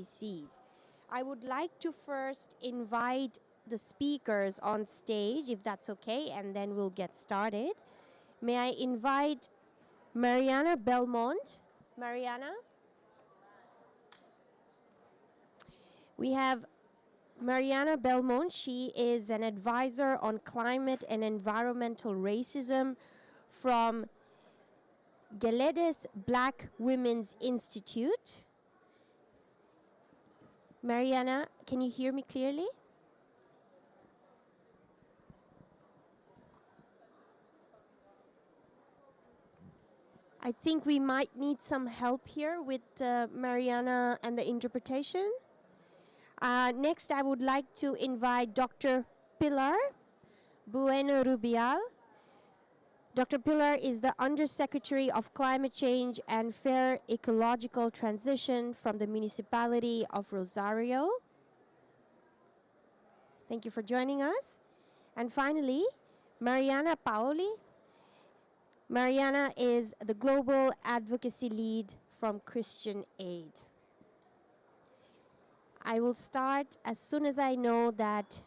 NDCs. I would like to first invite the speakers on stage, if that's okay, and then we'll get started. May I invite Mariana Belmont? Mariana? We have Mariana Belmont. She is an advisor on climate and environmental racism from Geledes Black Women's Institute. Mariana, can you hear me clearly? I think we might need some help here with Mariana and the interpretation. Next, I would like to invite Dr. Pilar Bueno Rubial. Dr. Pilar is the Undersecretary of Climate Change and Fair Ecological Transition from the Municipality of Rosario. Thank you for joining us. And finally, Mariana Paoli. Mariana is the Global Advocacy Lead from Christian Aid. I will start as soon as I know that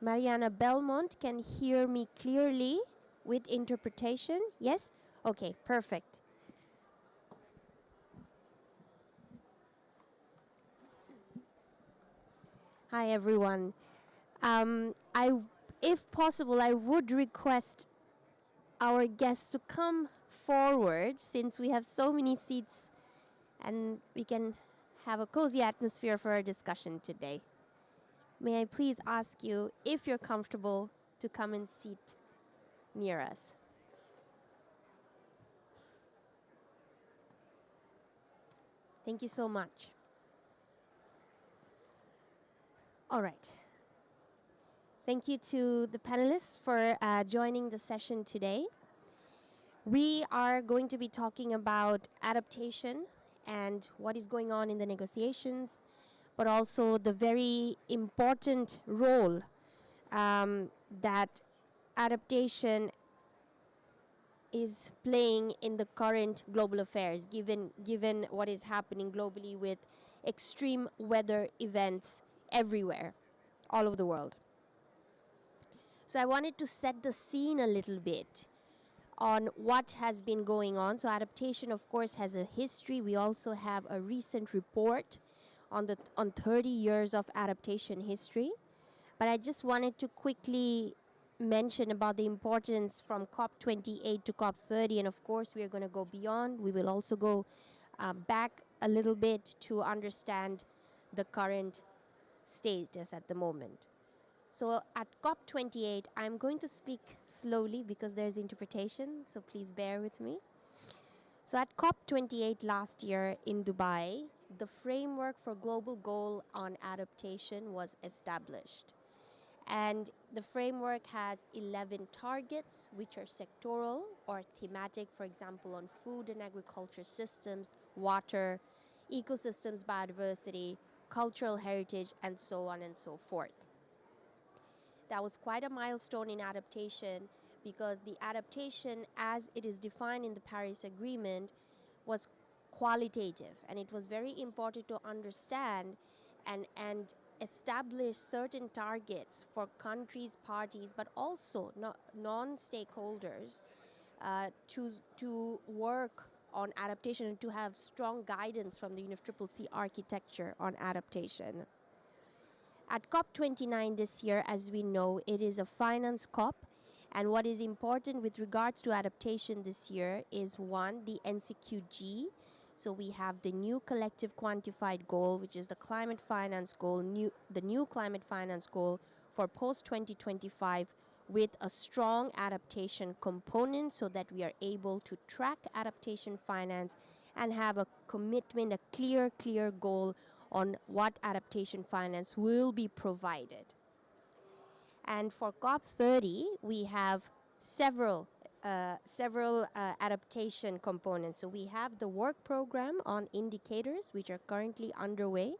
Mariana Belmont can hear me clearly with interpretation. Yes? Okay, perfect. Hi, everyone. If possible, I would request our guests to come forward since we have so many seats and we can have a cozy atmosphere for our discussion today. May I please ask you, if you're comfortable, to come and sit near us. Thank you so much. All right. Thank you to the panelists for joining the session today. We are going to be talking about adaptation and what is going on in the negotiations, but also the very important role that adaptation is playing in the current global affairs, given what is happening globally with extreme weather events everywhere, all over the world. So I wanted to set the scene a little bit on what has been going on. So adaptation, of course, has a history. We also have a recent report on 30 years of adaptation history. But I just wanted to quickly mention about the importance from COP28 to COP30. And of course, we are going to go beyond. We will also go back a little bit to understand the current status at the moment. So at COP28, I'm going to speak slowly because there's interpretation, so please bear with me. So at COP28 last year in Dubai, the framework for global goal on adaptation was established. And the framework has 11 targets, which are sectoral or thematic, for example, on food and agriculture systems, water, ecosystems, biodiversity, cultural heritage, and so on and so forth. That was quite a milestone in adaptation because the adaptation as it is defined in the Paris Agreement was qualitative, and it was very important to understand and establish certain targets for countries, parties, but also non-stakeholders to work on adaptation and to have strong guidance from the UNFCCC architecture on adaptation. At COP29 this year, as we know, it is a finance COP. And what is important with regards to adaptation this year is, one, the NCQG. So we have the new collective quantified goal, which is the climate finance goal, the new climate finance goal for post-2025 with a strong adaptation component so that we are able to track adaptation finance and have a commitment, a clear goal on what adaptation finance will be provided. And for COP30, we have several adaptation components. So we have the work program on indicators, which are currently underway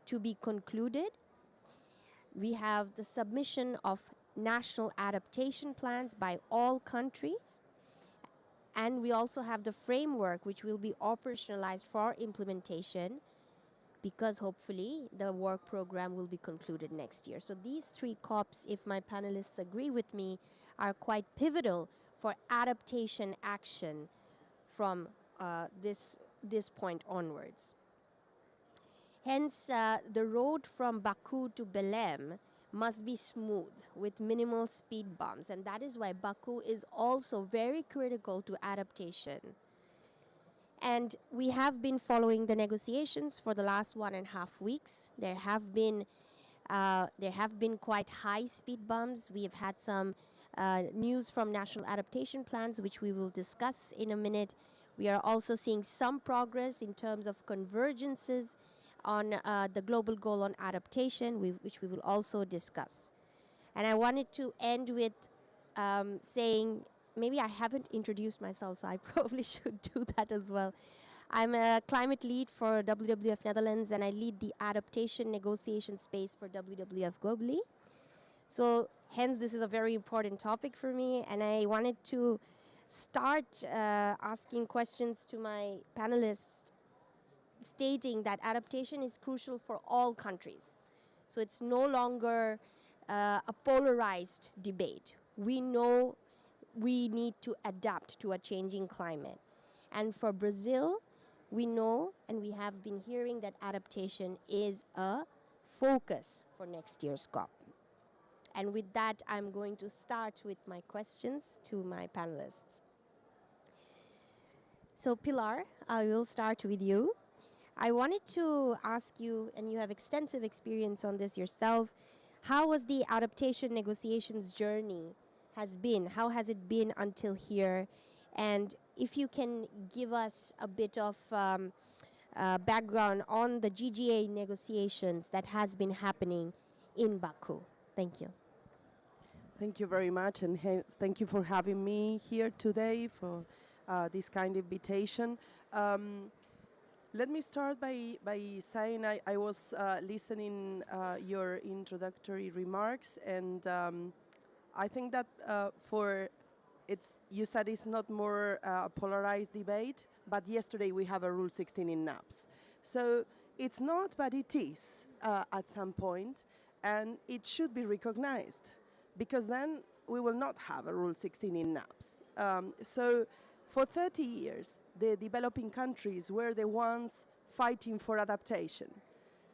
to be concluded. We have the submission of national adaptation plans by all countries. And we also have the framework, which will be operationalized for implementation because hopefully the work program will be concluded next year. So these three COPs, if my panelists agree with me, are quite pivotal for adaptation action from this point onwards. Hence, the road from Baku to Belém must be smooth with minimal speed bumps, and that is why Baku is also very critical to adaptation. And we have been following the negotiations for the last 1.5 weeks. There have been quite high speed bumps. We have had some news from national adaptation plans, which we will discuss in a minute. We are also seeing some progress in terms of convergences on the global goal on adaptation, which we will also discuss. And I wanted to end with saying, maybe I haven't introduced myself, so I probably should do that as well. I'm a climate lead for WWF Netherlands, and I lead the adaptation negotiation space for WWF globally. So hence, this is a very important topic for me, and I wanted to start asking questions to my panelists, stating that adaptation is crucial for all countries. So it's no longer a polarized debate. We know we need to adapt to a changing climate. And for Brazil, we know, and we have been hearing, that adaptation is a focus for next year's COP. And with that, I'm going to start with my questions to my panelists. So Pilar, I will start with you. I wanted to ask you, and you have extensive experience on this yourself, how was the adaptation negotiations journey has been? How has it been until here? And if you can give us a bit of background on the GGA negotiations that has been happening in Baku. Thank you. Thank you very much, and thank you for having me here today for this kind of invitation. Let me start by saying I was listening your introductory remarks, and I think that you said it's not more a polarized debate, but yesterday we have a Rule 16 in NAPS. So it's not, but it is at some point, and it should be recognized, because then we will not have a Rule 16 in NAPS. So for 30 years, the developing countries were the ones fighting for adaptation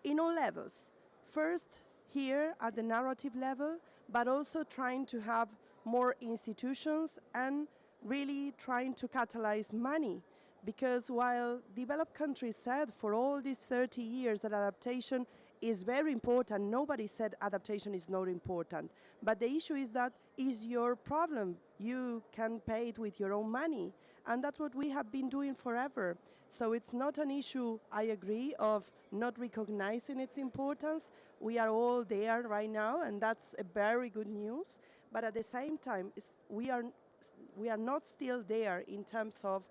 in all levels. First, here at the narrative level, but also trying to have more institutions and really trying to catalyze money. Because while developed countries said for all these 30 years that adaptation is very important, nobody said adaptation is not important. But the issue is that is your problem. You can pay it with your own money. And that's what we have been doing forever. So it's not an issue, I agree, of not recognizing its importance. We are all there right now, and that's a very good news. But at the same time, we are not still there in terms of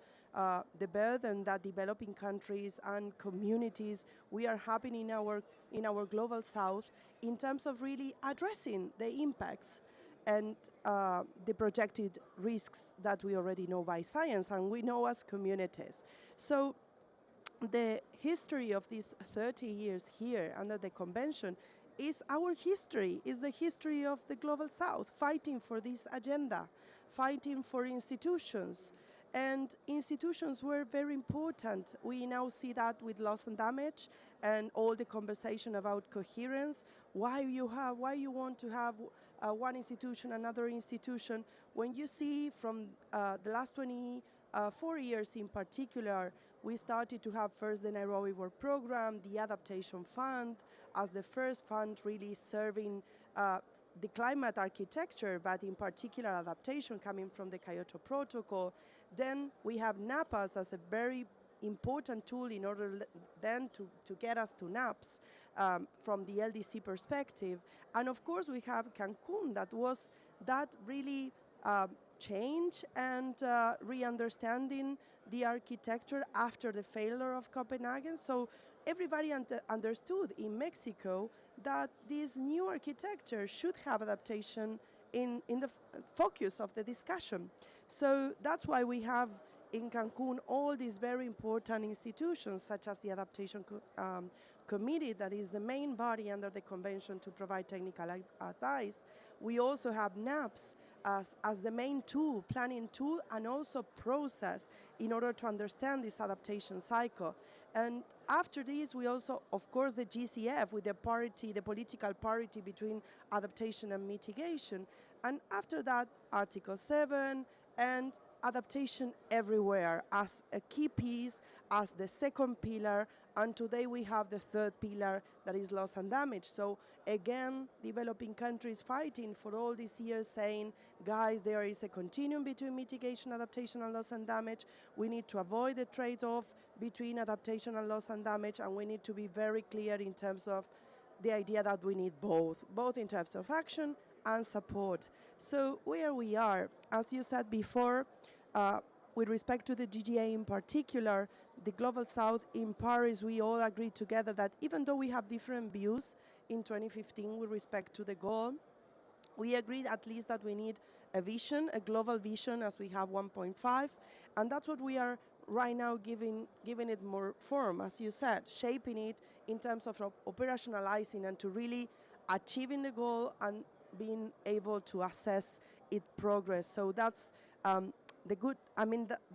the burden that developing countries and communities we are having in our global south in terms of really addressing the impacts and the projected risks that we already know by science and we know as communities. So the history of these 30 years here under the convention is our history, is the history of the global south, fighting for this agenda, fighting for institutions. And institutions were very important. We now see that with loss and damage and all the conversation about coherence, why you want to have one institution, another institution. When you see from the last 24 years in particular, we started to have first the Nairobi Work Program, the Adaptation Fund, as the first fund really serving the climate architecture, but in particular adaptation coming from the Kyoto Protocol. Then we have NAPAS as a very important tool in order then to get us to NAPS from the LDC perspective. And of course we have Cancun, that was that really change and re-understanding the architecture after the failure of Copenhagen. So everybody understood in Mexico that this new architecture should have adaptation in the focus of the discussion. So that's why we have in Cancun all these very important institutions, such as the Adaptation committee that is the main body under the convention to provide technical advice, we also have NAPS as the main tool, planning tool, and also process in order to understand this adaptation cycle. And after this, we also, of course, the GCF with the parity, the political parity between adaptation and mitigation. And after that, Article 7 and adaptation everywhere as a key piece, as the second pillar, and today we have the third pillar that is loss and damage. So again, developing countries fighting for all these years saying, guys, there is a continuum between mitigation, adaptation, and loss and damage. We need to avoid the trade-off between adaptation and loss and damage, and we need to be very clear in terms of the idea that we need both in terms of action and support. So where we are, as you said before, with respect to the GGA in particular, the Global South in Paris, we all agreed together that even though we have different views in 2015 with respect to the goal, we agreed at least that we need a vision, a global vision, as we have 1.5, and that's what we are right now giving it more form, as you said, shaping it in terms of operationalizing and to really achieving the goal and being able to assess its progress. So that's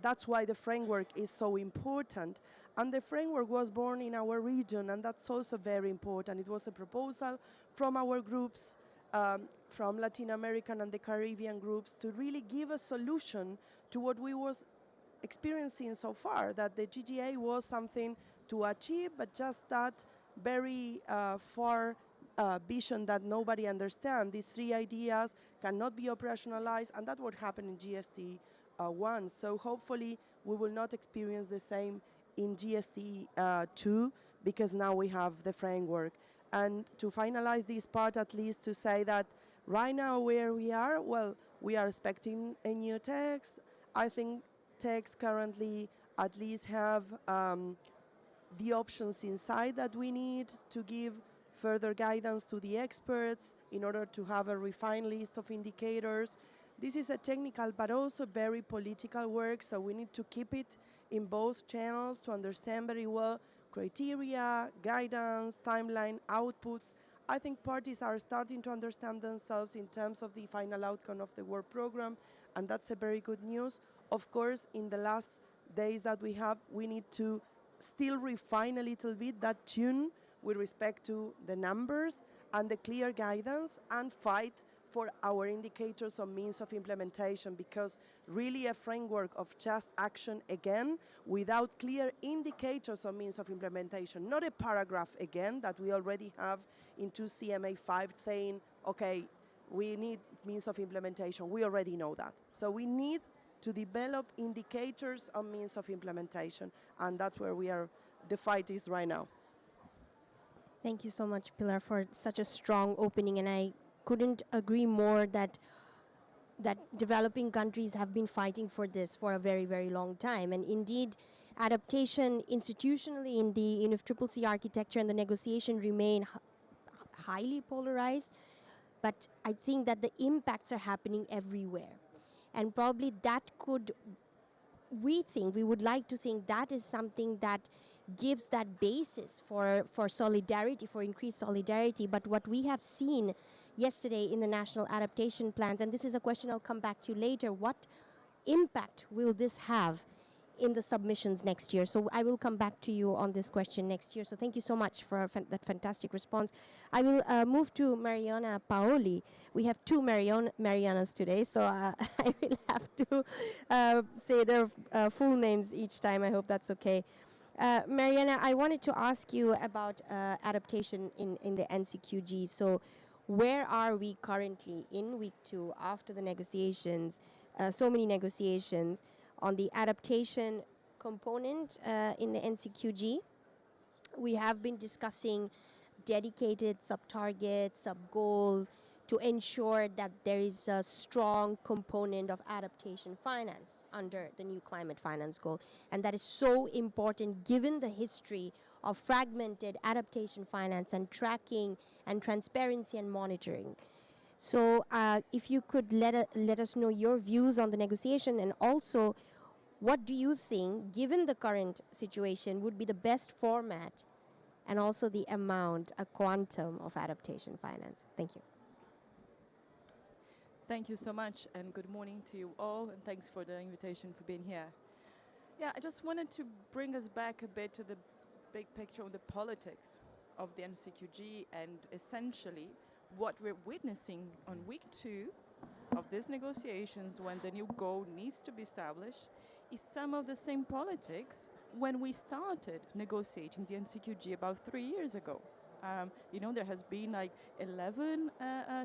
that's why the framework is so important. And the framework was born in our region, and that's also very important. It was a proposal from our groups, from Latin American and the Caribbean groups, to really give a solution to what we was experiencing so far, that the GGA was something to achieve, but just that very far vision that nobody understands. These three ideas cannot be operationalized, and that's what happened in GST 1. So hopefully we will not experience the same in GST 2, because now we have the framework. And to finalize this part, at least to say that right now where we are, well, we are expecting a new text. I think texts currently at least have the options inside that we need to give further guidance to the experts in order to have a refined list of indicators. This is a technical but also very political work, so we need to keep it in both channels to understand very well criteria, guidance, timeline, outputs. I think parties are starting to understand themselves in terms of the final outcome of the work program, and that's a very good news. Of course, in the last days that we have, we need to still refine a little bit that tune with respect to the numbers and the clear guidance, and fight for our indicators on means of implementation, because really a framework of just action again without clear indicators on means of implementation, not a paragraph again that we already have into CMA 5 saying, okay, we need means of implementation. We already know that. So we need to develop indicators on means of implementation, and that's where the fight is right now. Thank you so much, Pilar, for such a strong opening, and I couldn't agree more that developing countries have been fighting for this for a very, very long time. And indeed, adaptation institutionally in the UNFCCC architecture and the negotiation remain highly polarized, but I think that the impacts are happening everywhere. And probably we would like to think that is something that gives that basis for solidarity, for increased solidarity. But what we have seen yesterday in the national adaptation plans, and this is a question I'll come back to later, what impact will this have in the submissions next year? So I will come back to you on this question next year. So thank you so much for that fantastic response. I will move to Mariana Paoli. We have two Marianas today, so I will have to say their full names each time. I hope that's okay. Mariana, I wanted to ask you about adaptation in the NCQG. So where are we currently in week 2 after the negotiations, so many negotiations on the adaptation component in the NCQG? We have been discussing dedicated sub-targets, sub-goals to ensure that there is a strong component of adaptation finance under the new climate finance goal. And that is so important given the history of fragmented adaptation finance and tracking and transparency and monitoring. So if you could let us know your views on the negotiation, and also what do you think, given the current situation, would be the best format and also the amount, a quantum of adaptation finance? Thank you. Thank you so much, and good morning to you all, and thanks for the invitation for being here. Yeah, I just wanted to bring us back a bit to the big picture of the politics of the NCQG, and essentially what we're witnessing on week 2 of these negotiations, when the new goal needs to be established, is some of the same politics when we started negotiating the NCQG about 3 years ago. There has been like 11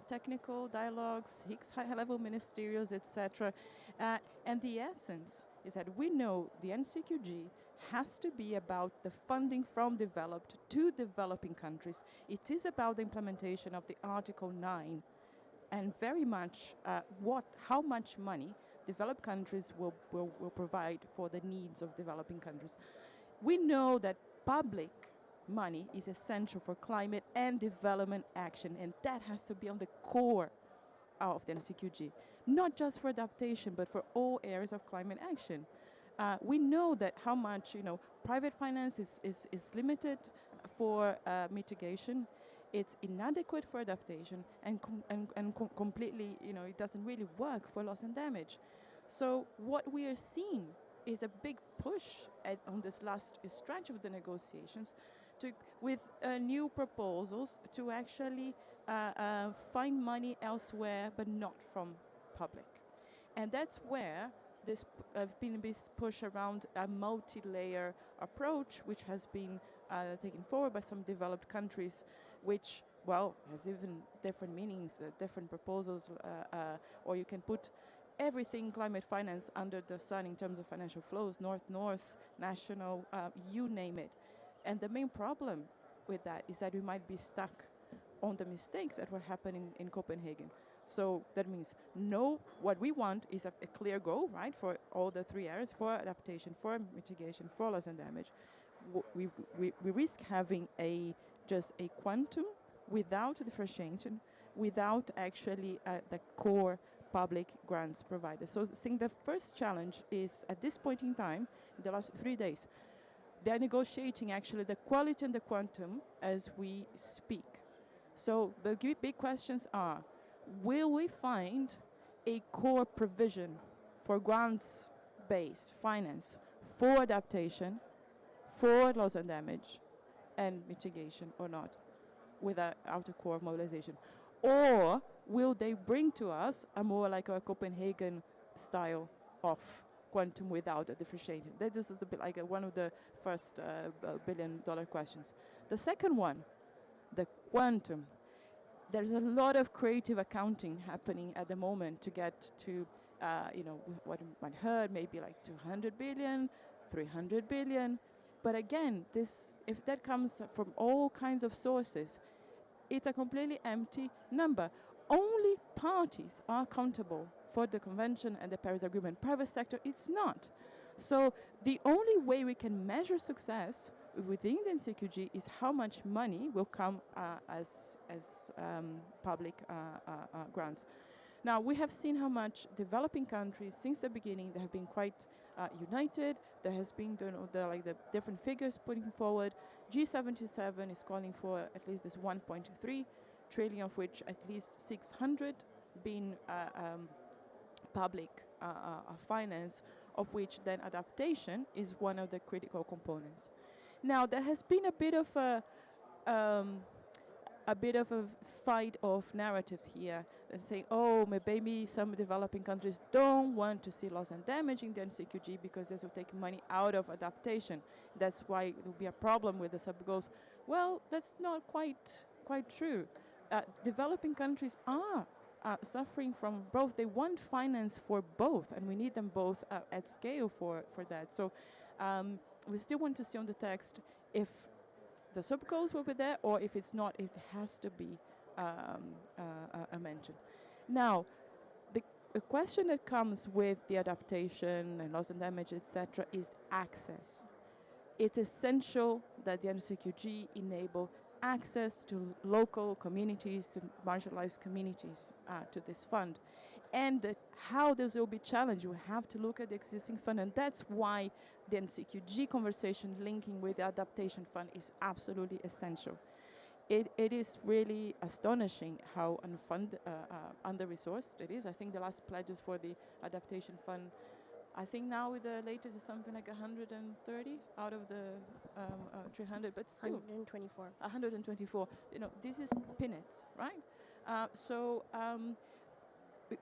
technical dialogues, 6 high-level ministerials, etc. And the essence is that we know the NCQG has to be about the funding from developed to developing countries. It is about the implementation of the Article 9 and very much how much money developed countries will provide for the needs of developing countries. We know that public money is essential for climate and development action, and that has to be on the core of the NCQG, not just for adaptation, but for all areas of climate action. We know that how much private finance is limited for mitigation. It's inadequate for adaptation, and completely, it doesn't really work for loss and damage. So what we are seeing is a big push on this last stretch of the negotiations with new proposals to actually find money elsewhere, but not from public. And that's where there's been this push around a multi-layer approach, which has been taken forward by some developed countries, which, well, has even different meanings, different proposals, or you can put everything climate finance under the sun in terms of financial flows, north-north, national, you name it. And the main problem with that is that we might be stuck on the mistakes that were happening in Copenhagen. So that means what we want is a clear goal, right, for all the 3 areas, for adaptation, for mitigation, for loss and damage. We risk having just a quantum without differentiation, without actually the core public grants provided. So I think the first challenge is, at this point in time, in the last 3 days, they're negotiating actually the quality and the quantum as we speak. So the big questions are, will we find a core provision for grants-based finance for adaptation, for loss and damage, and mitigation or not, without a core mobilization? Or will they bring to us a more like a Copenhagen style of quantum without a differentiation? That is a bit like one of the first billion-dollar questions. The second one, the quantum. There's a lot of creative accounting happening at the moment to get to, what you might heard, maybe like 200 billion, 300 billion. But again, if that comes from all kinds of sources, it's a completely empty number. Only parties are accountable for the convention and the Paris Agreement. Private sector, it's not. So the only way we can measure success within the NCQG is how much money will come as public grants. Now, we have seen how much developing countries, since the beginning, they have been quite united. There has been the different figures putting forward. G77 is calling for at least this 1.3 trillion, of which at least 600 being public finance, of which then adaptation is one of the critical components. Now, there has been a bit of a fight of narratives here, and saying, oh, maybe some developing countries don't want to see loss and damage in the NCQG because this will take money out of adaptation. That's why it will be a problem with the sub-goals. Well, that's not quite true. Developing countries are suffering from both. They want finance for both, and we need them both at scale for that. So we still want to see on the text if the sub-goals will be there, or if it's not, it has to be a mention. Now, the question that comes with the adaptation and loss and damage, etc., is access. It's essential that the NCQG enable access to local communities, to marginalized communities, to this fund. and how those will be challenged. You have to look at the existing fund, and that's why the NCQG conversation linking with the adaptation fund is absolutely essential. It is really astonishing how under-resourced it is. I think the last pledges for the adaptation fund, I think now with the latest is something like 130 out of the 300, but still 124. 124. This is peanuts, right?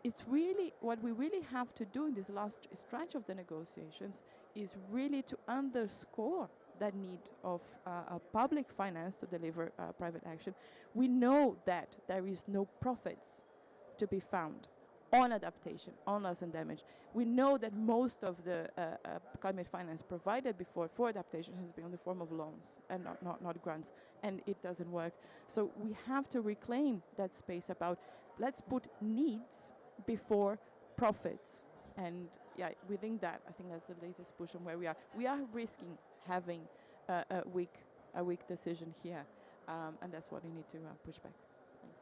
It's really what we really have to do in this last stretch of the negotiations is really to underscore that need of public finance to deliver private action. We know that there is no profits to be found on adaptation, on loss and damage. We know that most of the climate finance provided before for adaptation has been in the form of loans and not grants, and it doesn't work. So we have to reclaim that space about let's put needs before profits. And yeah, within that, I think that's the latest push on where we are. We are risking having a weak decision here, and that's what we need to push back. Thanks.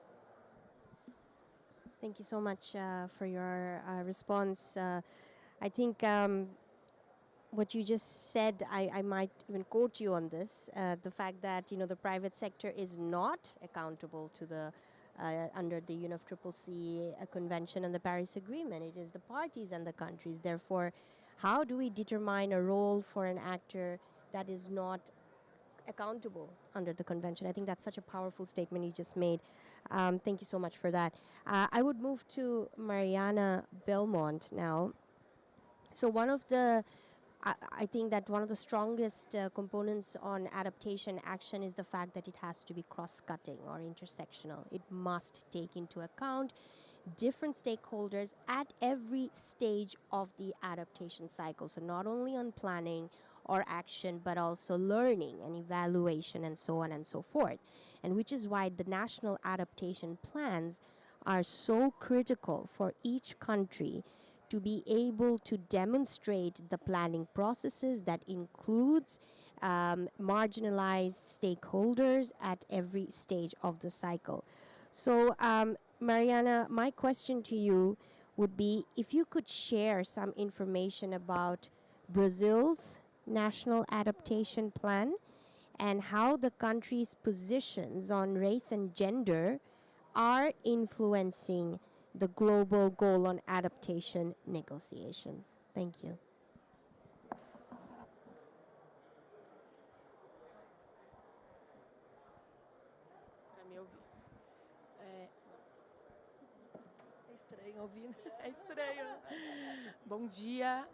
Thank you so much for your response. I think what you just said, I might even quote you on this, the fact that the private sector is not accountable to the under the UNFCCC Convention and the Paris Agreement. It is the parties and the countries. Therefore, how do we determine a role for an actor that is not accountable under the convention? I think that's such a powerful statement you just made. Thank you so much for that. I would move to Mariana Belmont now. So I think that one of the strongest components on adaptation action is the fact that it has to be cross-cutting or intersectional. It must take into account different stakeholders at every stage of the adaptation cycle. So not only on planning or action, but also learning and evaluation and so on and so forth. And which is why the national adaptation plans are so critical for each country to be able to demonstrate the planning processes that includes marginalized stakeholders at every stage of the cycle. So, Mariana, my question to you would be if you could share some information about Brazil's national adaptation plan and how the country's positions on race and gender are influencing the global goal on adaptation negotiations. Thank you. Para me ouvir. É estranho ouvindo. É estranho. Bom dia.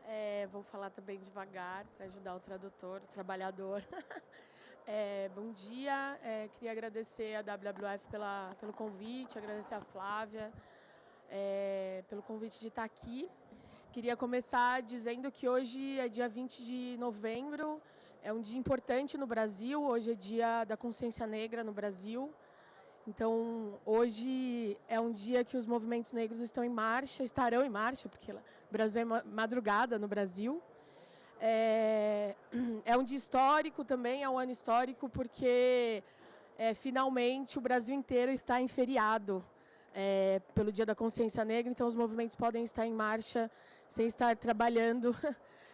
Vou falar também devagar para ajudar o tradutor, o trabalhador. Bom dia. Queria agradecer a WWF pelo convite, agradecer a Flávia pelo convite de estar aqui. Queria começar dizendo que hoje é dia 20 de novembro, é um dia importante no Brasil, hoje é dia da consciência negra no Brasil. Então, hoje é um dia que os movimentos negros estarão em marcha, porque o Brasil é madrugada no Brasil. É um dia histórico também, é um ano histórico, porque finalmente o Brasil inteiro está em feriado. Pelo Dia da Consciência Negra, então os movimentos podem estar em marcha sem estar trabalhando,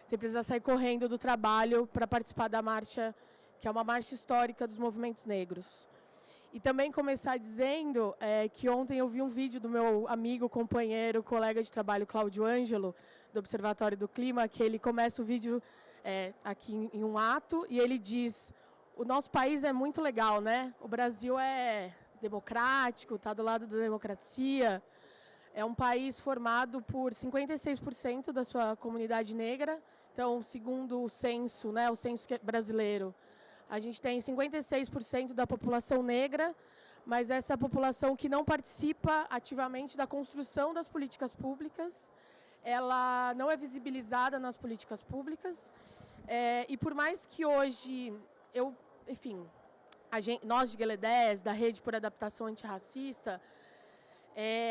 sem precisar sair correndo do trabalho para participar da marcha, que é uma marcha histórica dos movimentos negros. E também começar dizendo que ontem eu vi um vídeo do meu amigo, companheiro, colega de trabalho, Cláudio Ângelo, do Observatório do Clima, que ele começa o vídeo aqui em um ato, e ele diz: o nosso país é muito legal, né? O Brasil é democrático, está do lado da democracia. É um país formado por 56% da sua comunidade negra. Então, segundo o censo, né, o censo brasileiro, a gente tem 56% da população negra, mas essa é a população que não participa ativamente da construção das políticas públicas. Ela não é visibilizada nas políticas públicas. E por mais que hoje nós de Gueledés, da Rede por Adaptação Antirracista,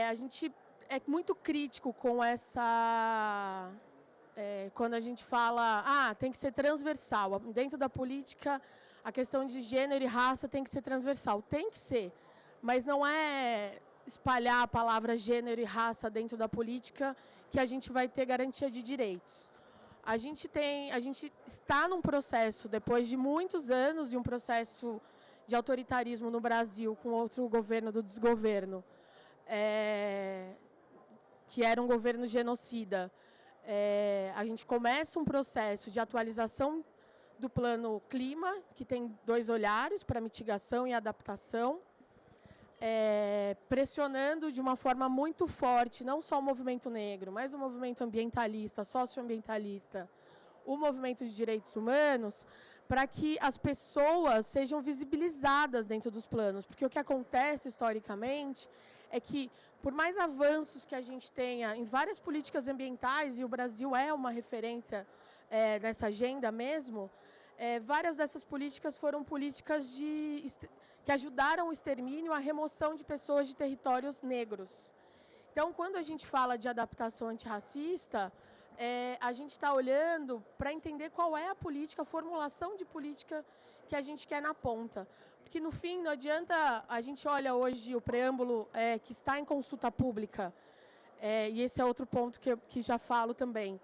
a gente é muito crítico com essa... quando a gente fala, tem que ser transversal. Dentro da política, a questão de gênero e raça tem que ser transversal. Tem que ser, mas não é espalhar a palavra gênero e raça dentro da política que a gente vai ter garantia de direitos. A gente está num processo, depois de muitos anos, e um processo de autoritarismo no Brasil, com outro governo do desgoverno, que era um governo genocida. A gente começa um processo de atualização do plano clima, que tem 2 olhares, para mitigação e adaptação, pressionando de uma forma muito forte, não só o movimento negro, mas o movimento ambientalista, socioambientalista, o movimento de direitos humanos, para que as pessoas sejam visibilizadas dentro dos planos. Porque o que acontece historicamente é que, por mais avanços que a gente tenha em várias políticas ambientais, e o Brasil é uma referência nessa agenda mesmo, várias dessas políticas foram políticas que ajudaram o extermínio, a remoção de pessoas de territórios negros. Então, quando a gente fala de adaptação antirracista, a gente está olhando para entender qual é a política, a formulação de política que a gente quer na ponta. Porque, no fim, não adianta, a gente olha hoje o preâmbulo que está em consulta pública, e esse é outro ponto que já falo também.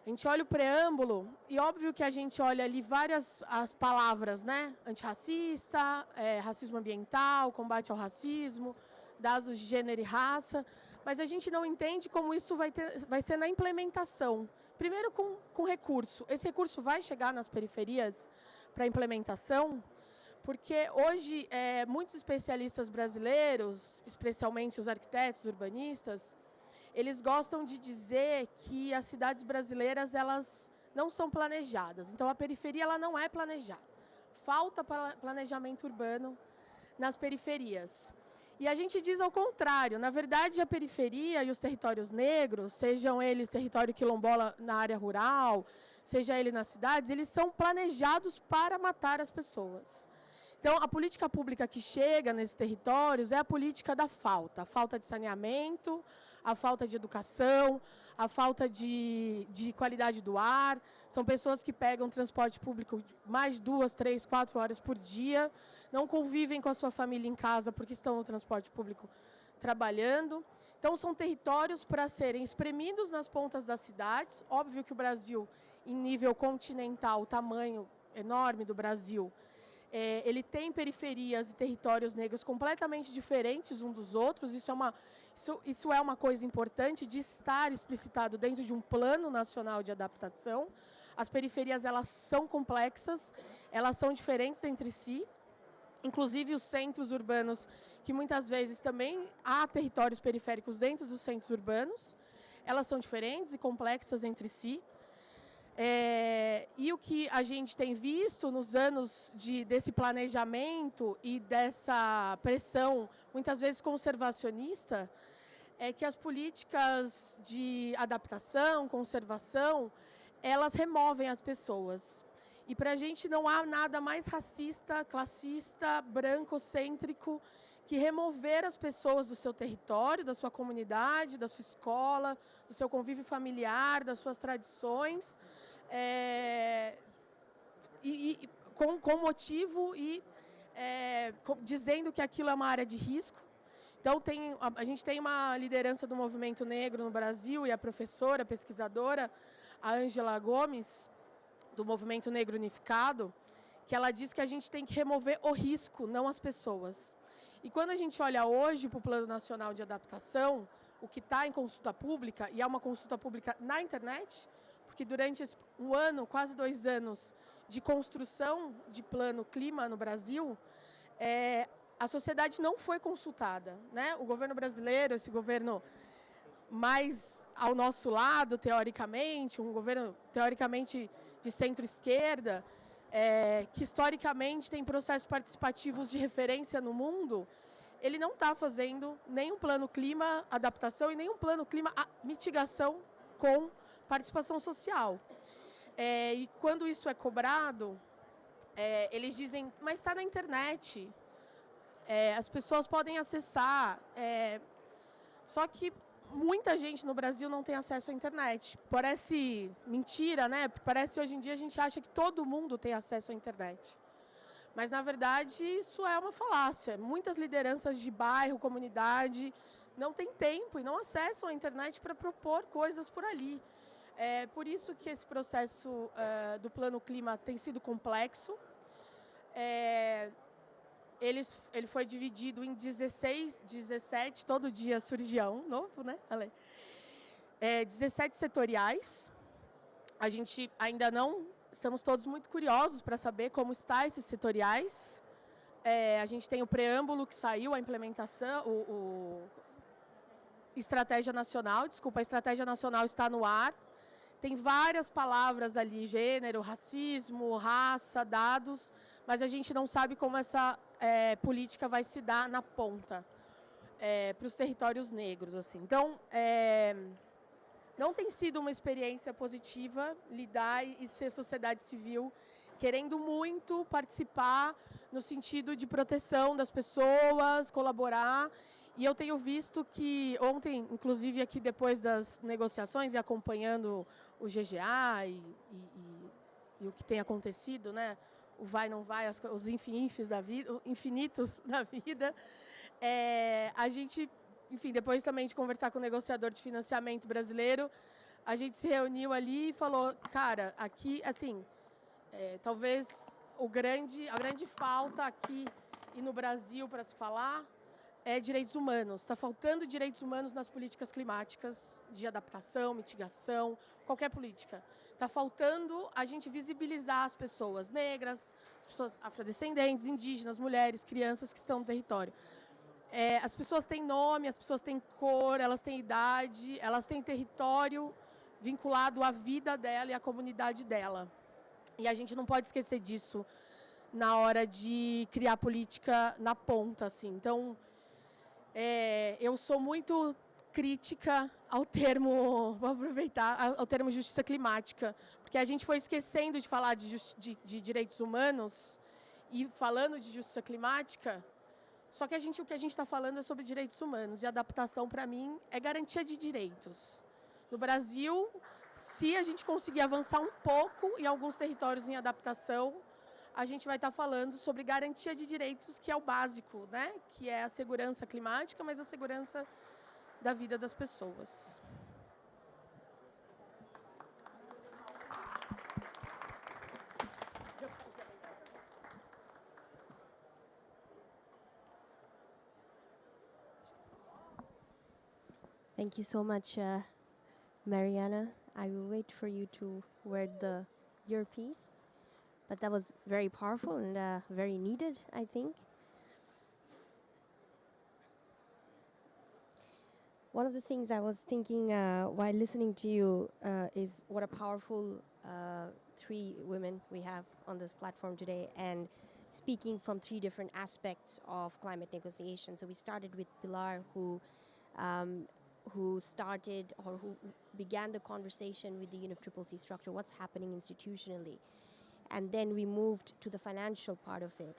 A gente olha o preâmbulo e óbvio que a gente olha ali as palavras, né? Antirracista, racismo ambiental, combate ao racismo, dados de gênero e raça, mas a gente não entende como isso vai ser na implementação. Primeiro com recurso. Esse recurso vai chegar nas periferias para implementação, porque hoje muitos especialistas brasileiros, especialmente os arquitetos, urbanistas, eles gostam de dizer que as cidades brasileiras elas não são planejadas. Então, a periferia ela não é planejada. Falta planejamento urbano nas periferias. E a gente diz ao contrário. Na verdade, a periferia e os territórios negros, sejam eles território quilombola na área rural, seja ele nas cidades, eles são planejados para matar as pessoas. Então, a política pública que chega nesses territórios é a política da falta. A falta de saneamento, a falta de educação, a falta de qualidade do ar. São pessoas que pegam transporte público mais 2, 3, 4 horas por dia, não convivem com a sua família em casa porque estão no transporte público trabalhando. Então, são territórios para serem espremidos nas pontas das cidades. Óbvio que o Brasil, em nível continental, o tamanho enorme do Brasil, ele tem periferias e territórios negros completamente diferentes uns dos outros. Isso é uma coisa importante de estar explicitado dentro de um plano nacional de adaptação. As periferias elas são complexas, elas são diferentes entre si. Inclusive os centros urbanos, que muitas vezes também há territórios periféricos dentro dos centros urbanos, elas são diferentes e complexas entre si. E o que a gente tem visto nos anos desse planejamento e dessa pressão, muitas vezes conservacionista, é que as políticas de adaptação, conservação, elas removem as pessoas. E para a gente não há nada mais racista, classista, brancocêntrico, que remover as pessoas do seu território, da sua comunidade, da sua escola, do seu convívio familiar, das suas tradições, com motivo e dizendo que aquilo é uma área de risco. Então, a gente tem uma liderança do movimento negro no Brasil e a professora, pesquisadora, a Ângela Gomes, do Movimento Negro Unificado, que ela diz que a gente tem que remover o risco, não as pessoas. E quando a gente olha hoje para o Plano Nacional de Adaptação, o que está em consulta pública, e é uma consulta pública na internet, porque durante um ano, quase 2 anos, de construção de plano clima no Brasil, a sociedade não foi consultada, né? O governo brasileiro, esse governo mais ao nosso lado, teoricamente, um governo teoricamente de centro-esquerda, que historicamente tem processos participativos de referência no mundo, ele não está fazendo nenhum plano clima adaptação e nenhum plano clima mitigação com participação social. E quando isso é cobrado, eles dizem, mas está na internet, as pessoas podem acessar, só que muita gente no Brasil não tem acesso à internet. Parece mentira, né? Parece hoje em dia a gente acha que todo mundo tem acesso à internet. Mas, na verdade, isso é uma falácia. Muitas lideranças de bairro, comunidade, não têm tempo e não acessam a internet para propor coisas por ali. É por isso que esse processo do Plano Clima tem sido complexo. Ele foi dividido em 16, 17, todo dia surgia um novo, né? 17 setoriais. A gente ainda não... Estamos todos muito curiosos para saber como estão esses setoriais. A gente tem o preâmbulo que saiu, a implementação, Estratégia Nacional, a Estratégia Nacional está no ar. Tem várias palavras ali, gênero, racismo, raça, dados, mas a gente não sabe como essa política vai se dar na ponta, para os territórios negros. Assim. Então, não tem sido uma experiência positiva lidar e ser sociedade civil, querendo muito participar no sentido de proteção das pessoas, colaborar. E eu tenho visto que ontem, inclusive aqui depois das negociações e acompanhando o GGA e o que tem acontecido, né? O vai, não vai, os infinitos da vida, a gente, enfim, depois também de conversar com o negociador de financiamento brasileiro, a gente se reuniu ali e falou, cara, aqui, assim, talvez a grande falta aqui e no Brasil para se falar é direitos humanos. Está faltando direitos humanos nas políticas climáticas, de adaptação, mitigação, qualquer política. Está faltando a gente visibilizar as pessoas negras, as pessoas afrodescendentes, indígenas, mulheres, crianças que estão no território. As pessoas têm nome, as pessoas têm cor, elas têm idade, elas têm território vinculado à vida dela e à comunidade dela. E a gente não pode esquecer disso na hora de criar política na ponta, assim. Então, eu sou muito crítica ao termo, vou aproveitar, ao termo justiça climática, porque a gente foi esquecendo de falar de direitos humanos e falando de justiça climática, só que o que a gente está falando é sobre direitos humanos, e adaptação, para mim, é garantia de direitos. No Brasil, se a gente conseguir avançar um pouco em alguns territórios em adaptação, a gente vai estar falando sobre garantia de direitos, que é o básico, né? Que é a segurança climática, mas a segurança da vida das pessoas. Thank you so much, Mariana. I will wait for you to wear the earpiece. But that was very powerful and very needed, I think. One of the things I was thinking while listening to you is what a powerful 3 women we have on this platform today, and speaking from 3 different aspects of climate negotiation. So we started with Pilar, who started or who began the conversation with the UNFCCC structure, what's happening institutionally. And then we moved to the financial part of it.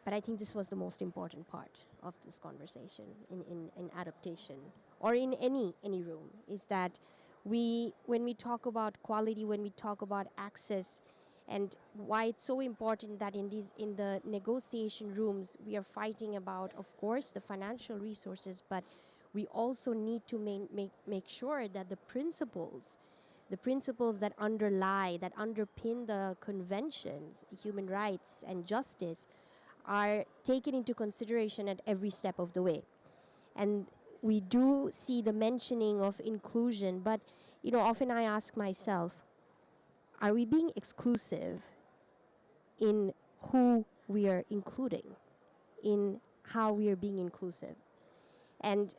But I think this was the most important part of this conversation in adaptation, or in any room, is that when we talk about quality, when we talk about access, and why it's so important that in the negotiation rooms we are fighting about, of course, the financial resources, but we also need to make sure that the principles that underpin the conventions, human rights and justice, are taken into consideration at every step of the way. And we do see the mentioning of inclusion, but often I ask myself, are we being exclusive in who we are including, in how we are being inclusive? And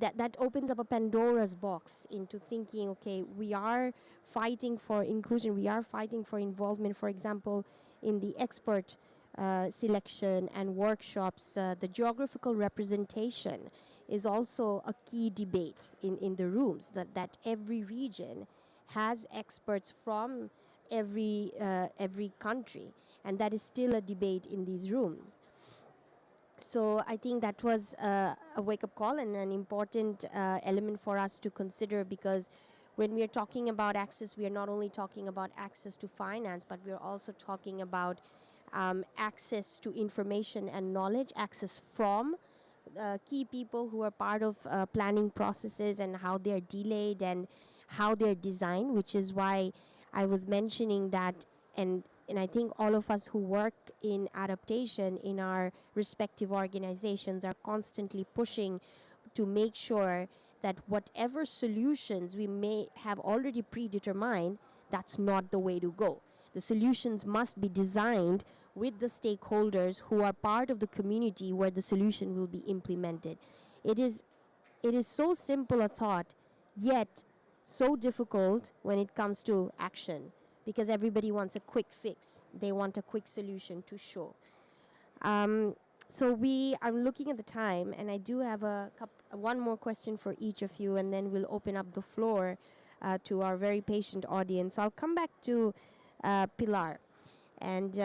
that opens up a Pandora's box into thinking, okay, we are fighting for inclusion, we are fighting for involvement, for example, in the expert selection and workshops. The geographical representation is also a key debate in the rooms, that every region has experts from every country, and that is still a debate in these rooms. So I think that was a wake-up call and an important element for us to consider, because when we are talking about access, we are not only talking about access to finance, but we are also talking about access to information and knowledge, access from key people who are part of planning processes and how they're delayed and how they're designed, which is why I was mentioning that. And I think all of us who work in adaptation in our respective organizations are constantly pushing to make sure that whatever solutions we may have already predetermined, that's not the way to go. The solutions must be designed with the stakeholders who are part of the community where the solution will be implemented. It is so simple a thought, yet so difficult when it comes to action, because everybody wants a quick fix. They want a quick solution to show. I'm looking at the time, and I do have one more question for each of you, and then we'll open up the floor to our very patient audience. I'll come back to Pilar. And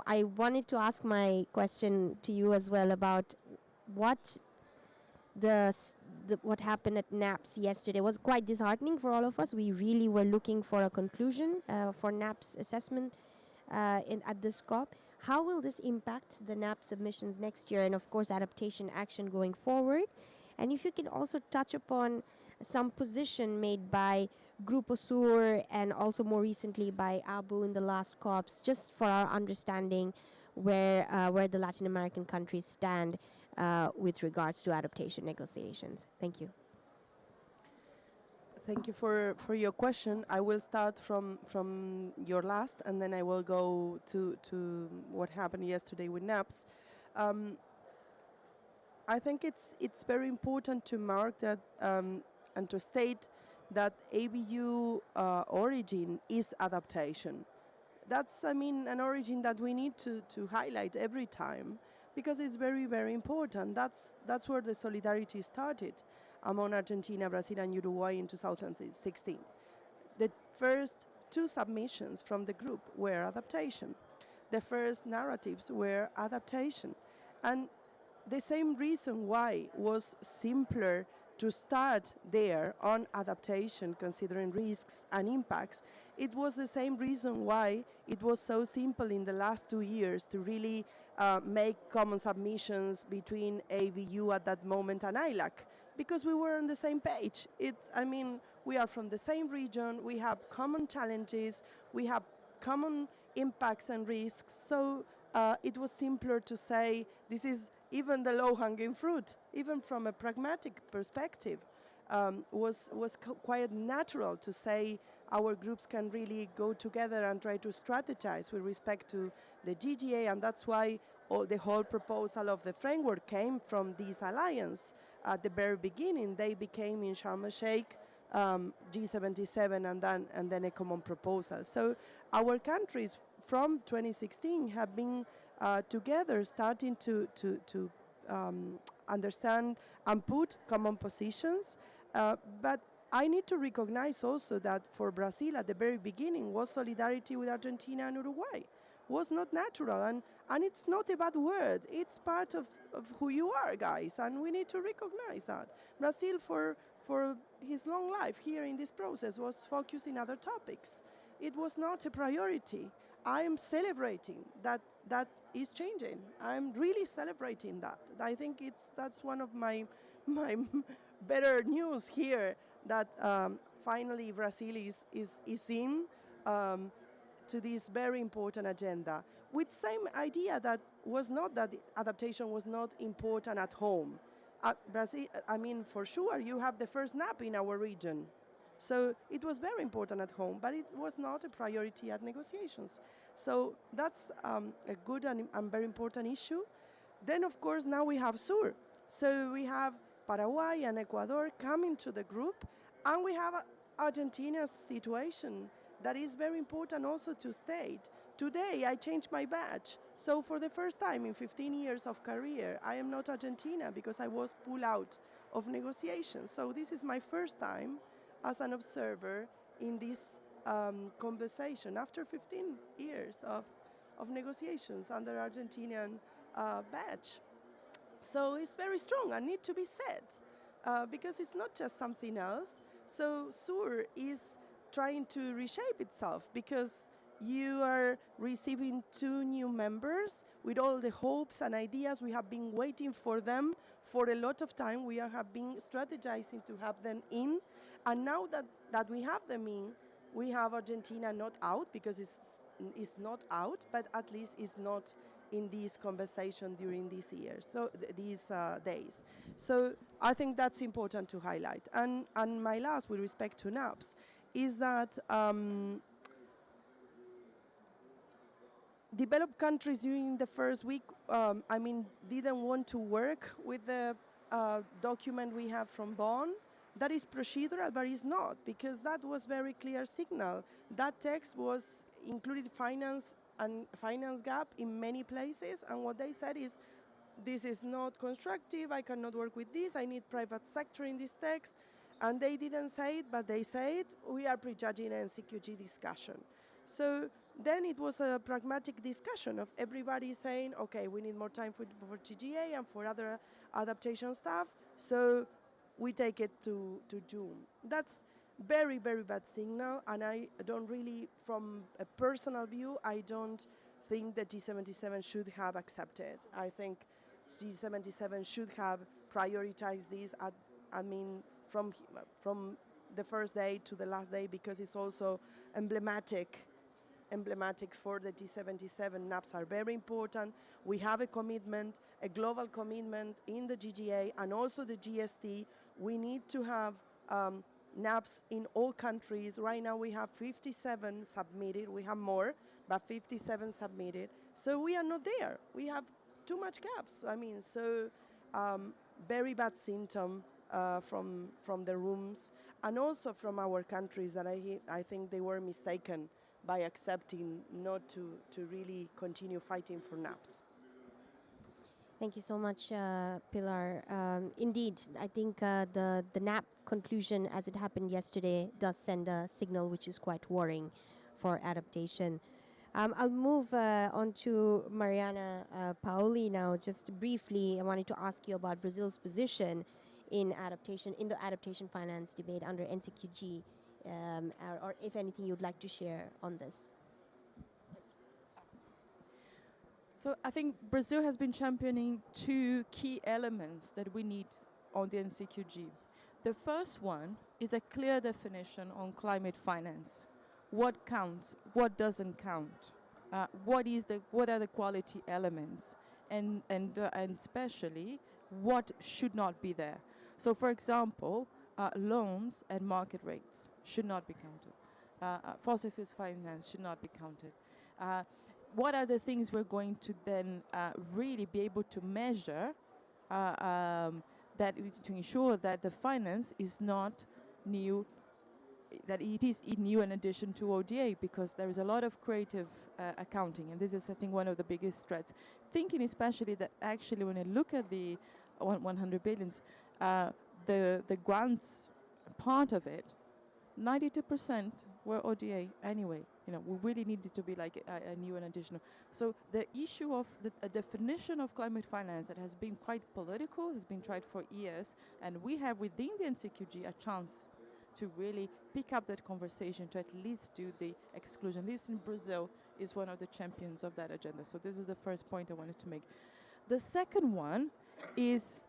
I wanted to ask my question to you as well about what what happened at NAPS yesterday. It was quite disheartening for all of us. We really were looking for a conclusion for NAPS assessment at this COP. How will this impact the NAPS submissions next year and, of course, adaptation action going forward? And if you can also touch upon some position made by Grupo Sur and also more recently by ABU in the last COPs, just for our understanding where the Latin American countries stand with regards to adaptation negotiations. Thank you. Thank you for your question. I will start from your last, and then I will go to what happened yesterday with NAPS. I think it's very important to mark that and to state that ABU origin is adaptation. That's, an origin that we need to highlight every time, because it's very, very important. That's where the solidarity started among Argentina, Brazil, and Uruguay in 2016. The first two submissions from the group were adaptation. The first narratives were adaptation. And the same reason why was simpler to start there on adaptation, considering risks and impacts, it was the same reason why it was so simple in the last 2 years to really make common submissions between ABU at that moment and ILAC, because we were on the same page. We are from the same region, we have common challenges, we have common impacts and risks, so it was simpler to say this is even the low-hanging fruit, even from a pragmatic perspective, was quite natural to say our groups can really go together and try to strategize with respect to the GGA, and that's why the whole proposal of the framework came from this alliance. At the very beginning, they became in Sharm el-Sheikh G77 and then a common proposal. So our countries from 2016 have been together starting to understand and put common positions. But I need to recognize also that for Brazil at the very beginning was solidarity with Argentina and Uruguay. Was not natural, and it's not a bad word. It's part of who you are, guys, and we need to recognize that. Brazil, for his long life here in this process, was focusing other topics. It was not a priority. I am celebrating that is changing. I'm really celebrating that. I think that's one of my better news here, that finally Brazil is in to this very important agenda, with same idea that was not that adaptation was not important at home. Brazil, for sure, you have the first NAP in our region. So it was very important at home, but it was not a priority at negotiations. So that's a good and very important issue. Then, of course, now we have Sur. So we have Paraguay and Ecuador coming to the group, and we have Argentina's situation that is very important also to state. Today, I changed my badge. So for the first time in 15 years of career, I am not Argentina because I was pulled out of negotiations. So this is my first time as an observer in this conversation after 15 years of negotiations under Argentinian badge. So it's very strong and need to be said because it's not just something else. So Sur is trying to reshape itself because You are receiving two new members with all the hopes and ideas. We have been waiting for them for a lot of time. We have been strategizing to have them in. And now that we have them in, we have Argentina not out because it's not out, but at least it's not in this conversation during these years, so these days. So I think that's important to highlight. And my last, with respect to NAPS, is that developed countries during the first week, didn't want to work with the document we have from Bonn. That is procedural, but it's not, because that was very clear signal. That text was included finance and finance gap in many places, and what they said is, this is not constructive, I cannot work with this, I need private sector in this text. And they didn't say it, but they said, we are prejudging an NCQG discussion. So then it was a pragmatic discussion of everybody saying, okay, we need more time for TGA and for other adaptation stuff, so we take it to June. That's very, very bad signal, and I don't really, from a personal view, I don't think that G77 should have accepted. I think G77 should have prioritized this from the first day to the last day, because it's also emblematic for the G77. NAPs are very important. We have a commitment, a global commitment in the GGA and also the GST. We need to have NAPs in all countries. Right now we have 57 submitted. We have more, but 57 submitted. So we are not there. We have too much gaps. Very bad symptom from the rooms, and also from our countries that I think they were mistaken by accepting not to really continue fighting for NAPs. Thank you so much, Pilar. Indeed, I think the NAP conclusion, as it happened yesterday, does send a signal which is quite worrying for adaptation. I'll move on to Mariana Paoli now. Just briefly, I wanted to ask you about Brazil's position in the adaptation finance debate under NCQG, or if anything you'd like to share on this. So I think Brazil has been championing two key elements that we need on the NCQG. The first one is a clear definition on climate finance. What counts? What doesn't count? What are the quality elements? And especially, what should not be there? So, for example, loans and market rates should not be counted. Fossil fuels finance should not be counted. What are the things we're going to then really be able to measure to ensure that the finance is not new, that it is new in addition to ODA, because there is a lot of creative accounting, and this is, I think, one of the biggest threats. Thinking especially that actually when I look at the 100 billions, the grants part of it, 92% were ODA anyway. We really needed to be like a new and additional. So the issue of a definition of climate finance that has been quite political, has been tried for years, and we have within the NCQG a chance to really pick up that conversation, to at least do the exclusion. At least in Brazil is one of the champions of that agenda. So this is the first point I wanted to make. The second one is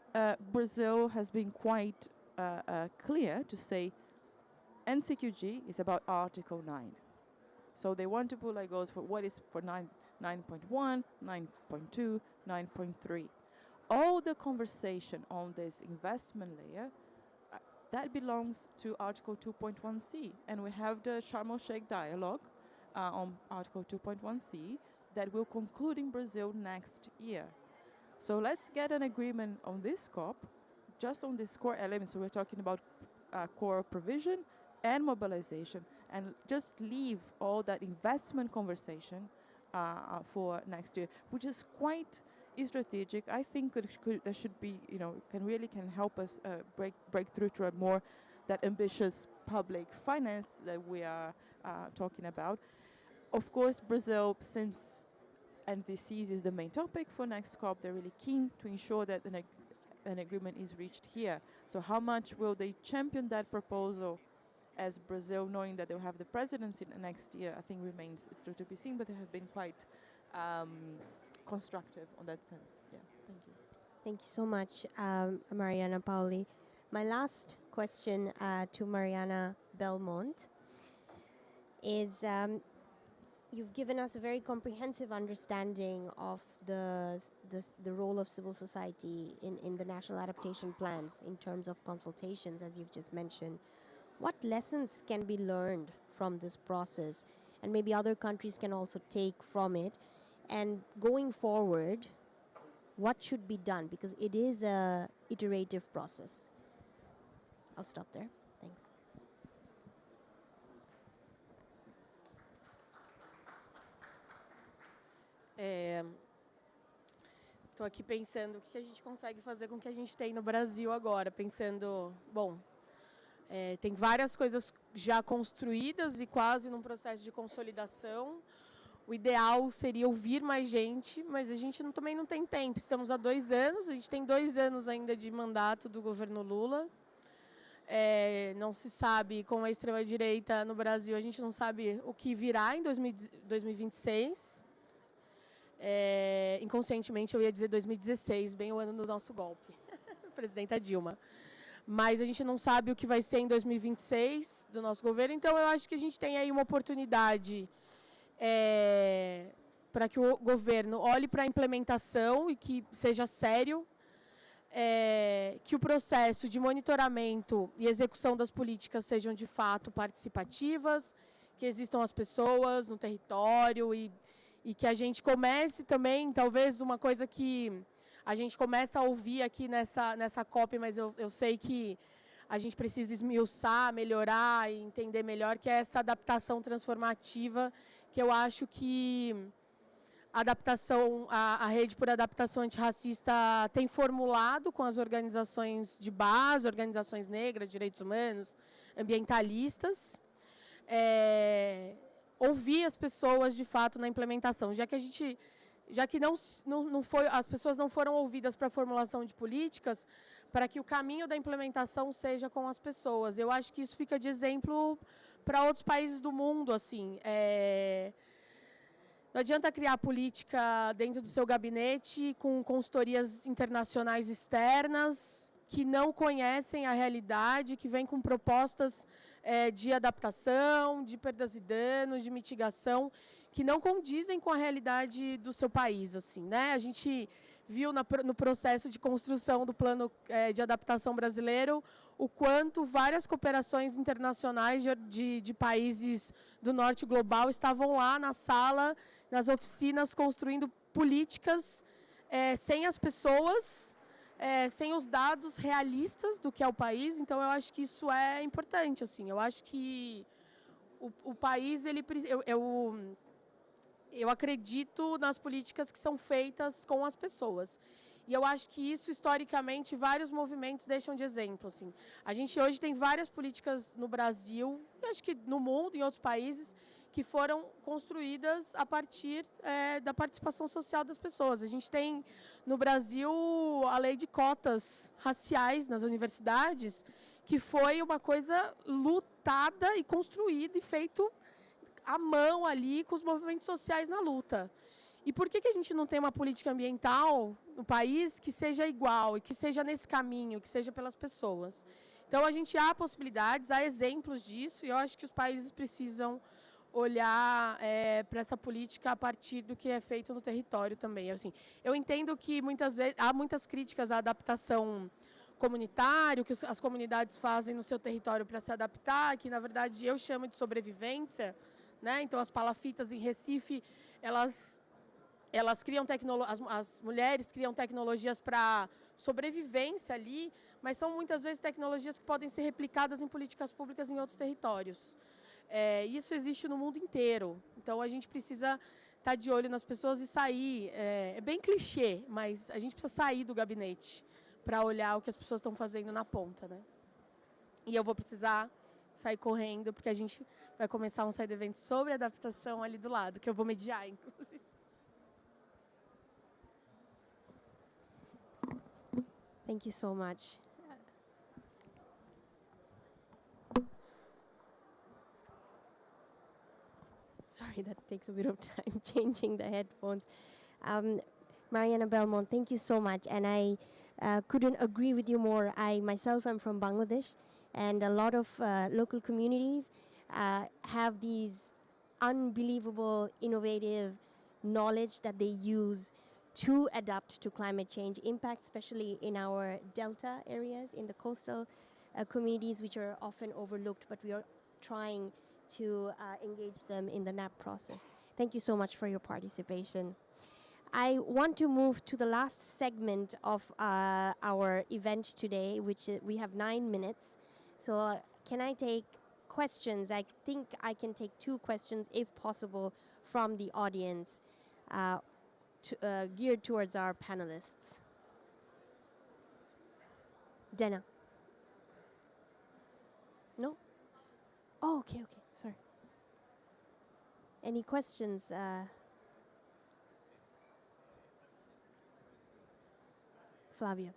Brazil has been quite clear to say NCQG is about Article 9. So they want to put like goals for what is for 9.1, 9.2, 9.3. All the conversation on this investment layer, that belongs to Article 2.1c. And we have the Sharm el-Sheikh dialogue on Article 2.1c that will conclude in Brazil next year. So let's get an agreement on this scope, just on this core element. So we're talking about core provision and mobilization, and just leave all that investment conversation for next year, which is quite strategic. I think there should be, can help us break through to a more that ambitious public finance that we are talking about. Of course, Brazil, since NDCs is the main topic for next COP, they're really keen to ensure that an agreement is reached here. So how much will they champion that proposal as Brazil, knowing that they'll have the presidency next year, I think remains still to be seen, but they have been quite constructive on that sense. Yeah, thank you. Thank you so much, Mariana Pauli. My last question to Mariana Belmont is you've given us a very comprehensive understanding of the role of civil society in the national adaptation plans in terms of consultations, as you've just mentioned. What lessons can be learned from this process, and maybe other countries can also take from it? And going forward, what should be done? Because it is a iterative process. I'll stop there. Thanks. Estou aqui pensando o que a gente consegue fazer com o que a gente tem no Brasil agora. Pensando, bom, tem várias coisas já construídas e quase num processo de consolidação. O ideal seria ouvir mais gente, mas a gente também não tem tempo. Estamos há 2 anos, a gente tem 2 anos ainda de mandato do governo Lula. Não se sabe, com a extrema-direita no Brasil, a gente não sabe o que virá em 2026. Inconscientemente eu ia dizer 2016, bem o ano do nosso golpe, presidenta Dilma. Mas a gente não sabe o que vai ser em 2026 do nosso governo, então eu acho que a gente tem aí uma oportunidade para que o governo olhe para a implementação e que seja sério, que o processo de monitoramento e execução das políticas sejam de fato participativas, que existam as pessoas no território e que a gente comece também, talvez uma coisa que a gente começa a ouvir aqui nessa COP, mas eu sei que a gente precisa esmiuçar, melhorar e entender melhor, que é essa adaptação transformativa, que eu acho que a Rede por Adaptação Antirracista tem formulado com as organizações de base, organizações negras, direitos humanos, ambientalistas, ouvir as pessoas de fato na implementação, já que não foi, as pessoas não foram ouvidas para a formulação de políticas, para que o caminho da implementação seja com as pessoas. Eu acho que isso fica de exemplo para outros países do mundo, assim. Não adianta criar política dentro do seu gabinete com consultorias internacionais externas que não conhecem a realidade, que vêm com propostas de adaptação, de perdas e danos, de mitigação, que não condizem com a realidade do seu país, assim, né? A gente viu no processo de construção do plano de adaptação brasileiro o quanto várias cooperações internacionais de países do norte global estavam lá na sala, nas oficinas, construindo políticas sem as pessoas, sem os dados realistas do que é o país. Então, eu acho que isso é importante, assim. Eu acho que o país, eu acredito nas políticas que são feitas com as pessoas. E eu acho que isso, historicamente, vários movimentos deixam de exemplo, assim. A gente hoje tem várias políticas no Brasil, e acho que no mundo, em outros países, que foram construídas a partir da participação social das pessoas. A gente tem, no Brasil, a lei de cotas raciais nas universidades, que foi uma coisa lutada e construída e feito à mão ali com os movimentos sociais na luta. E por que a gente não tem uma política ambiental no país que seja igual e que seja nesse caminho, que seja pelas pessoas? Então, a gente há possibilidades, há exemplos disso, e eu acho que os países precisam olhar para essa política a partir do que é feito no território também. Assim, eu entendo que muitas vezes há muitas críticas à adaptação comunitária, que as comunidades fazem no seu território para se adaptar, que na verdade eu chamo de sobrevivência, né? Então, as palafitas em Recife, elas criam as mulheres criam tecnologias para sobrevivência ali, mas são muitas vezes tecnologias que podem ser replicadas em políticas públicas em outros territórios. Isso existe no mundo inteiro. Então, a gente precisa estar de olho nas pessoas e sair. É bem clichê, mas a gente precisa sair do gabinete para olhar o que as pessoas estão fazendo na ponta, né? E eu vou precisar sair correndo, porque a gente vai começar um side event sobre adaptação ali do lado, que eu vou mediar, inclusive. Thank you so much. Sorry, that takes a bit of time changing the headphones. Mariana Belmont, thank you so much. And I couldn't agree with you more. I myself am from Bangladesh, and a lot of local communities have these unbelievable, innovative knowledge that they use to adapt to climate change impact, especially in our delta areas, in the coastal communities, which are often overlooked, but we are trying to engage them in the NAP process. Thank you so much for your participation. I want to move to the last segment of our event today, which we have 9 minutes. So can I take questions? I think I can take 2 questions, if possible, from the audience geared towards our panelists. Dana? No? Oh, okay, sorry. Any questions? Flavia.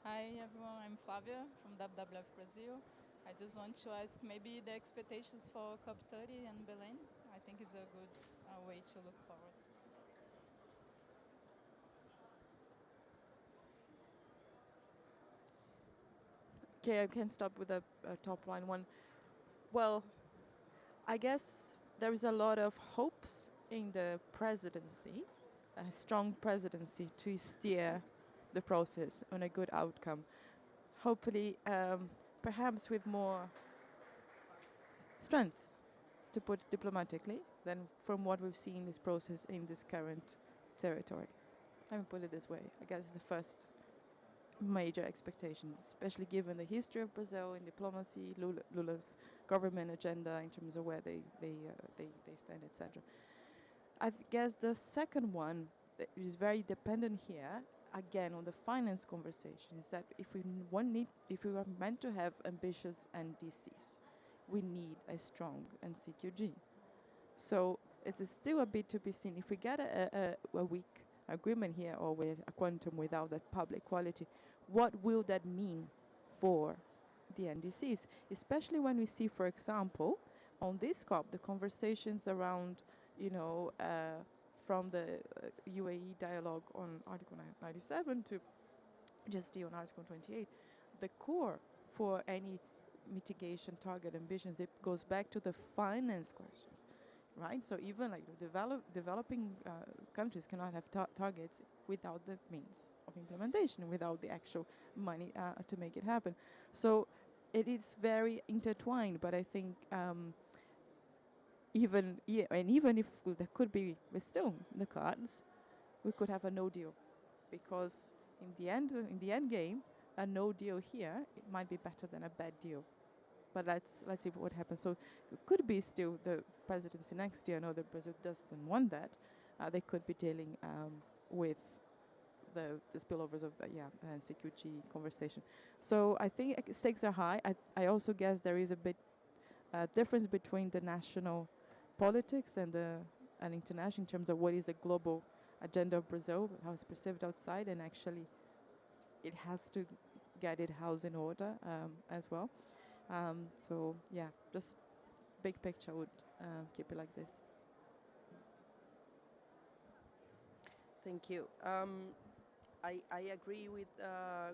Hi everyone, I'm Flavia from WWF Brazil. I just want to ask maybe the expectations for COP30 and Belém. I think is a good way to look forward. Okay, I can start with a top line one. Well, I guess there is a lot of hopes in the presidency, a strong presidency to steer the process on a good outcome. Hopefully, perhaps with more strength, to put it diplomatically, than from what we've seen in this process in this current territory. Let me put it this way. I guess the first major expectations, especially given the history of Brazil in diplomacy, Lula's government agenda in terms of where they stand, etc. I guess the second one that is very dependent here, again on the finance conversation, is that if we are meant to have ambitious NDCs, we need a strong NCQG. So it is still a bit to be seen. If we get a weak agreement here, or with a quantum without that public quality, what will that mean for the NDCs? Especially when we see, for example, on this COP, the conversations around, from the UAE dialogue on Article 97 to just on Article 28, the core for any mitigation target ambitions, it goes back to the finance questions. Right, so even like developing countries cannot have targets without the means of implementation, without the actual money to make it happen. So it is very intertwined. But I think even if there could be still the cards, we could have a no deal, because in the end game, a no deal here, it might be better than a bad deal. But let's see what happens. So it could be still the presidency next year. I know that Brazil doesn't want that. They could be dealing with the spillovers of the CQG conversation. So I think stakes are high. I also guess there is a bit difference between the national politics and international in terms of what is the global agenda of Brazil, how it's perceived outside, and actually it has to get its house in order as well. So yeah, just big picture would keep it like this. Thank you. I agree with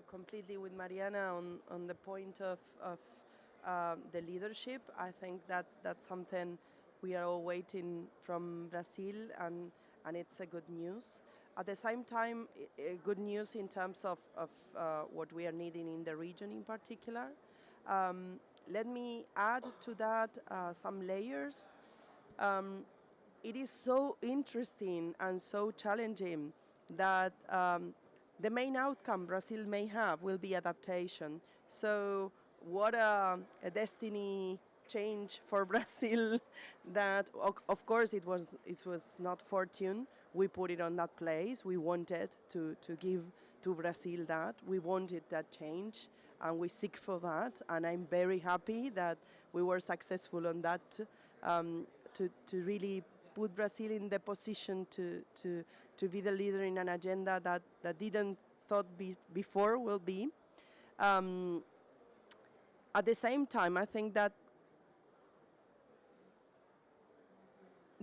completely with Mariana on the point of the leadership. I think that's something we are all waiting from Brazil, and it's a good news. At the same time, good news in terms of what we are needing in the region in particular. Let me add to that some layers. It is so interesting and so challenging that the main outcome Brazil may have will be adaptation. So what a destiny change for Brazil that, of course, it was not fortune. We put it on that place. We wanted to give to Brazil that. We wanted that change, and we seek for that. And I'm very happy that we were successful on that to really put Brazil in the position to be the leader in an agenda that didn't thought before will be. At the same time, I think that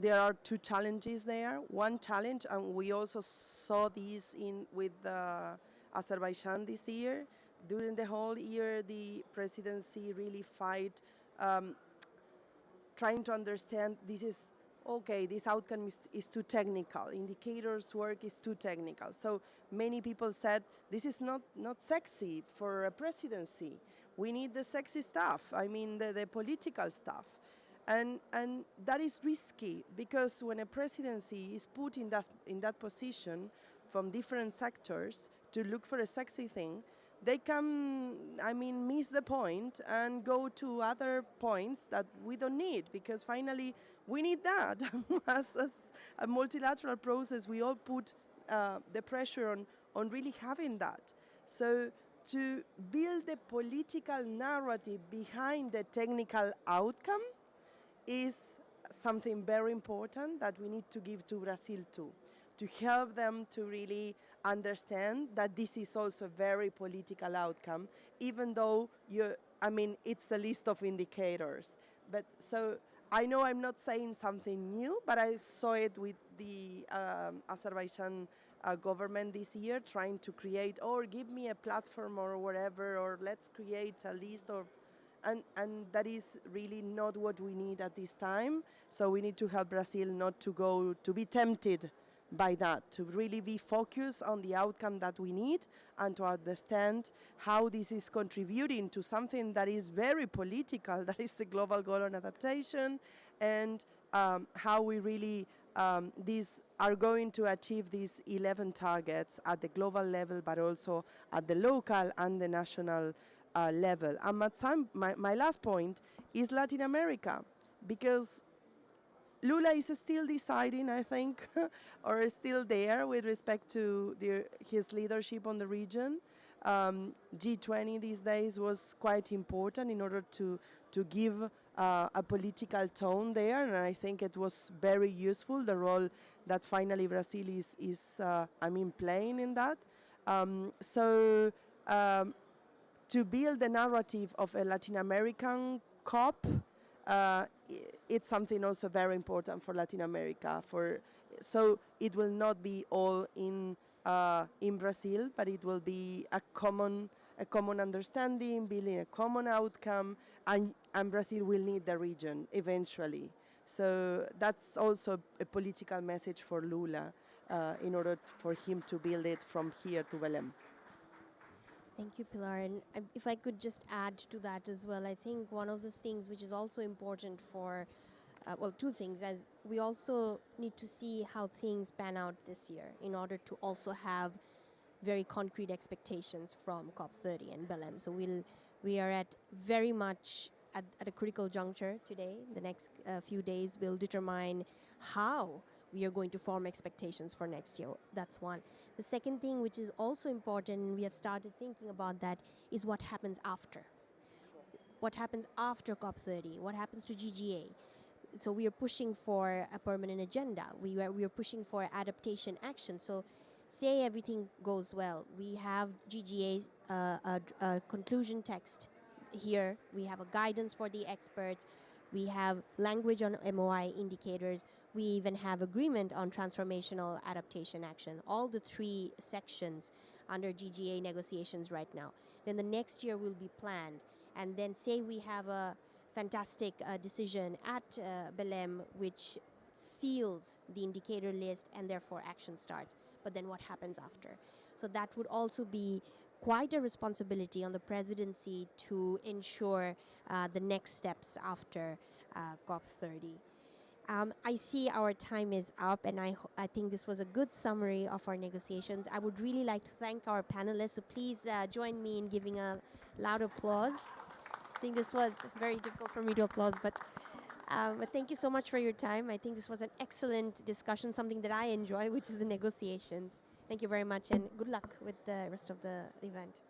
there are two challenges there. One challenge, and we also saw this with Azerbaijan this year. During the whole year, the presidency really fight trying to understand this is okay, this outcome is too technical. Indicators work is too technical. So many people said this is not sexy for a presidency. We need the sexy stuff. I mean the political stuff. And that is risky because when a presidency is put in that position from different sectors to look for a sexy thing, they can, miss the point and go to other points that we don't need, because finally we need that. as a multilateral process, we all put the pressure on really having that. So to build the political narrative behind the technical outcome is something very important that we need to give to Brazil too, to help them to really understand that this is also a very political outcome, even though it's a list of indicators. But so I know I'm not saying something new, but I saw it with the Azerbaijan government this year, trying to create, or give me a platform or whatever, or let's create a list of, and that is really not what we need at this time. So we need to help Brazil not to be tempted by that, to really be focused on the outcome that we need and to understand how this is contributing to something that is very political, that is the global goal on adaptation, and how we really these are going to achieve these 11 targets at the global level, but also at the local and the national level. And my last point is Latin America, because Lula is still deciding, I think, or still there with respect to his leadership on the region. G20 these days was quite important in order to give a political tone there, and I think it was very useful, the role that finally Brazil is playing in that. To build the narrative of a Latin American COP, it's something also very important for Latin America. So it will not be all in Brazil, but it will be a common understanding, building a common outcome, and Brazil will need the region eventually. So that's also a political message for Lula in order for him to build it from here to Belém. Thank you, Pilar. And if I could just add to that as well, I think one of the things which is also important for, two things, as we also need to see how things pan out this year in order to also have very concrete expectations from COP30 and Belém. So we are at very much at a critical juncture today. The next few days will determine how we are going to form expectations for next year. That's one. The second thing, which is also important, we have started thinking about that, is what happens after. What happens after COP30? What happens to GGA? So we are pushing for a permanent agenda. We are pushing for adaptation action. So say everything goes well. We have GGA's conclusion text here. We have a guidance for the experts. We have language on MOI indicators. We even have agreement on transformational adaptation action. All the three sections under GGA negotiations right now. Then the next year will be planned. And then say we have a fantastic decision at Belém, which seals the indicator list and therefore action starts. But then what happens after? So that would also be quite a responsibility on the presidency to ensure the next steps after COP30. I see our time is up, and I think this was a good summary of our negotiations. I would really like to thank our panelists, so please join me in giving a loud applause. I think this was very difficult for me to applause, but thank you so much for your time. I think this was an excellent discussion, something that I enjoy, which is the negotiations. Thank you very much, and good luck with the rest of the event.